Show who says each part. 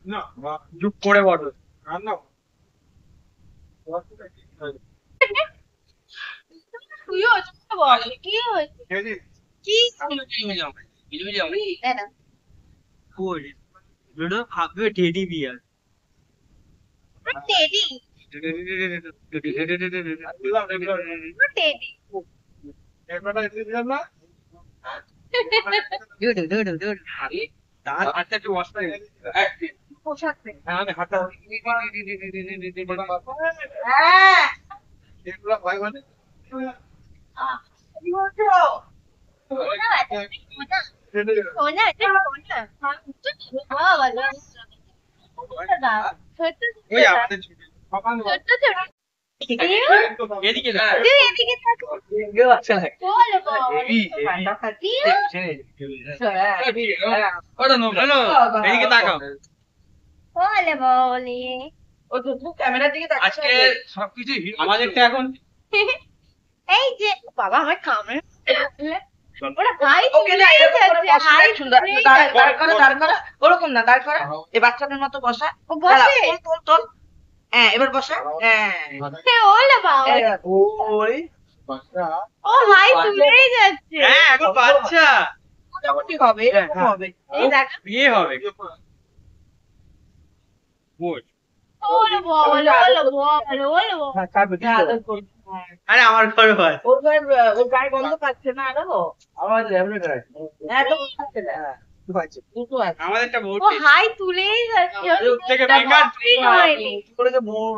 Speaker 1: না
Speaker 2: চুপ করে বলো।
Speaker 1: রান্না
Speaker 3: তুইও চুপ বল কি হয়েছে
Speaker 1: খেয়েছি
Speaker 3: কি দাদা
Speaker 2: কই ওটা ভাববে টেডি বিয়ার।
Speaker 3: টেডি টেডি
Speaker 1: এরপরটা এসে দিলাম না
Speaker 2: তার হাতটা একটু বসতে
Speaker 3: পোশাক পরে
Speaker 2: আমি হাতটা
Speaker 3: হ্যাঁ
Speaker 1: এগুলো ভাই মানে
Speaker 3: কি বলছো সোনা আছে সোনা সোনা আছে সোনা বাবা ছোট
Speaker 2: ওই আমাদের ছুটি
Speaker 3: ছোট ছোট
Speaker 2: এদিকে
Speaker 3: তুই এদিকে থাকো বল
Speaker 2: এদিকে তাকাও।
Speaker 3: বলে বলি
Speaker 4: ক্যামেরার দিকে
Speaker 2: আজকে সবকিছু আমাদেরটা এখন
Speaker 3: এই যে বাবা আমার কামড়ে ওরা হাই
Speaker 4: ওকে না এরকম করে বসা সুন্দর দাঁড় করা ওরকম না দাঁড় করা এই বাচ্চাদের মতো বসা
Speaker 3: ও বসে
Speaker 4: তোল তোল হ্যাঁ এবার বসা হ্যাঁ
Speaker 3: ওলে বাবা
Speaker 4: ওই
Speaker 1: বাচ্চা
Speaker 3: ও হাই তুলেই যাচ্ছে
Speaker 2: হ্যাঁ এখন বাচ্চা
Speaker 4: মোটামুটি হবে এরকম হবে
Speaker 3: এই দেখ
Speaker 2: বিয়ে হবে বোঝ।
Speaker 3: ওলে বাবা ওলে বাবা
Speaker 4: আদর করবে হ্যাঁ।
Speaker 2: আরে আমার ঘরে হয়
Speaker 4: ওর গায়ে ওর গায়ে গন্ধ পাচ্ছে না আরো
Speaker 1: আমার ল্যাবলেট আছে
Speaker 4: হ্যাঁ তো পাচ্ছে না দুটো আছে
Speaker 2: আমাদেরটা বহুত
Speaker 3: ও হাই তুলেই যাচ্ছে
Speaker 2: থেকে বেকার
Speaker 3: হয়নি
Speaker 1: করে যে মোর